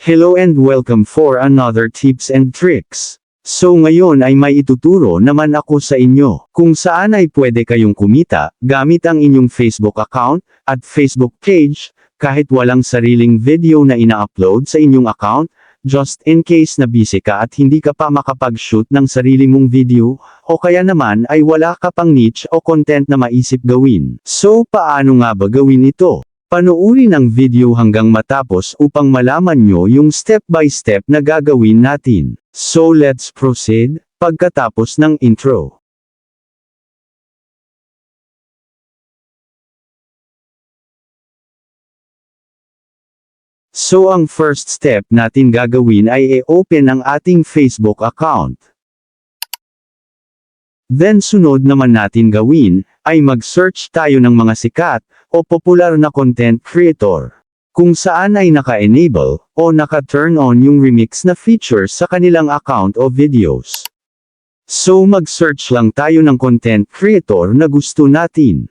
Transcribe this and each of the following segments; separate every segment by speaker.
Speaker 1: Hello and welcome for another tips and tricks. So ngayon ay may ituturo naman ako sa inyo, kung saan ay pwede kayong kumita, gamit ang inyong Facebook account, at Facebook page, kahit walang sariling video na ina-upload sa inyong account, just in case na busy ka at hindi ka pa makapag-shoot ng sarili mong video, o kaya naman ay wala ka pang niche o content na maisip gawin. So paano nga ba gawin ito? Panoorin ang video hanggang matapos upang malaman nyo yung step-by-step na gagawin natin. So let's proceed, pagkatapos ng intro. So ang first step natin gagawin ay i-open ang ating Facebook account. Then sunod naman natin gawin, ay mag-search tayo ng mga sikat, o popular na content creator, kung saan ay naka-enable, o naka-turn on yung remix na features sa kanilang account o videos. So mag-search lang tayo ng content creator na gusto natin.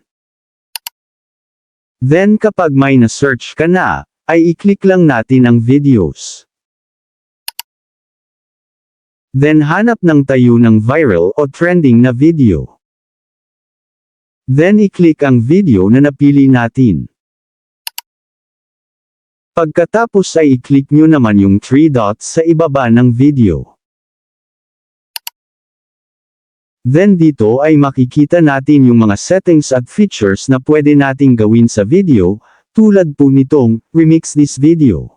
Speaker 1: Then kapag may na-search ka na, ay i-click lang natin ang videos. Then hanap ng tayo ng viral o trending na video. Then i-click ang video na napili natin. Pagkatapos ay i-click nyo naman yung 3 dots sa ibaba ng video. Then dito ay makikita natin yung mga settings at features na pwede nating gawin sa video, tulad po nitong, remix this video.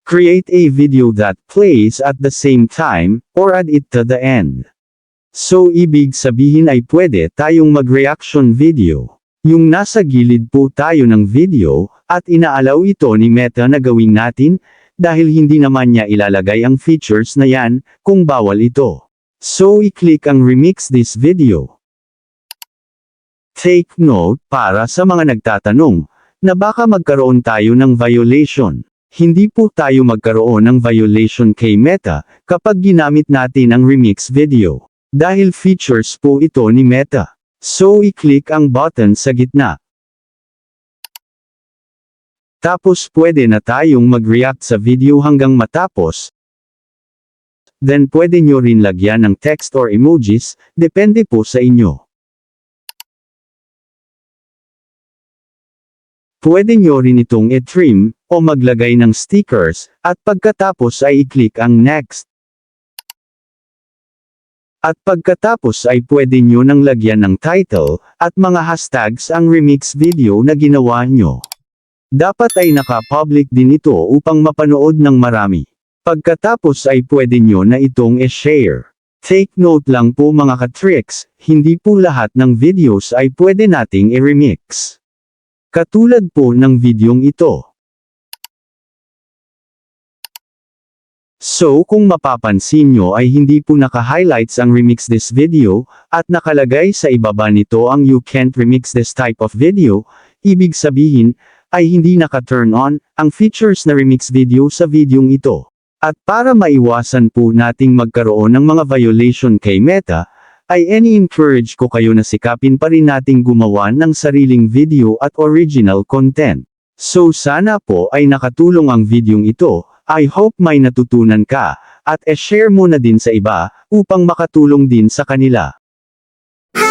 Speaker 1: Create a video that plays at the same time, or add it to the end. So ibig sabihin ay pwede tayong mag-reaction video. Yung nasa gilid po tayo ng video, at inaalaw ito ni Meta na gawin natin, dahil hindi naman niya ilalagay ang features na yan, kung bawal ito. So i-click ang remix this video. Take note, para sa mga nagtatanong, na baka magkaroon tayo ng violation. Hindi po tayo magkaroon ng violation kay Meta, kapag ginamit natin ang remix video. Dahil features po ito ni Meta. So i-click ang button sa gitna. Tapos pwede na tayong mag-react sa video hanggang matapos. Then pwede nyo rin lagyan ng text or emojis, depende po sa inyo. Pwede nyo rin itong i-trim, o maglagay ng stickers, at pagkatapos ay i-click ang next. At pagkatapos ay pwede nyo nang lagyan ng title, at mga hashtags ang remix video na ginawa nyo. Dapat ay naka-public din ito upang mapanood ng marami. Pagkatapos ay pwede nyo na itong i-share. Take note lang po mga ka-tricks, hindi po lahat ng videos ay pwede nating i-remix. Katulad po ng videong ito. So kung mapapansin nyo ay hindi po naka-highlights ang remix this video, at nakalagay sa ibaba nito ang you can't remix this type of video, ibig sabihin, ay hindi naka-turn on, ang features na remix video sa videong ito. At para maiwasan po nating magkaroon ng mga violation kay Meta, ay encourage ko kayo na sikapin pa rin nating gumawa ng sariling video at original content. So sana po ay nakatulong ang videong ito. I hope may natutunan ka, at share mo na din sa iba, upang makatulong din sa kanila.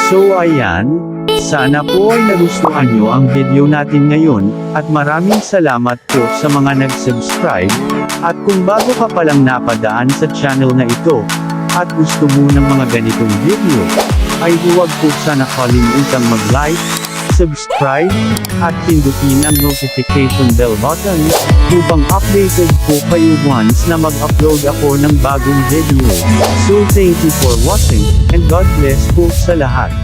Speaker 1: So ayan, sana po ay nagustuhan nyo ang video natin ngayon, at maraming salamat po sa mga nag-subscribe, at kung bago ka palang napadaan sa channel na ito, at gusto mo ng mga ganitong video, ay huwag po sana kalimutang mag-like, subscribe, at pindutin ang notification bell button, upang updated po kayo once na mag-upload ako ng bagong video. So thank you for watching, and God bless po sa lahat.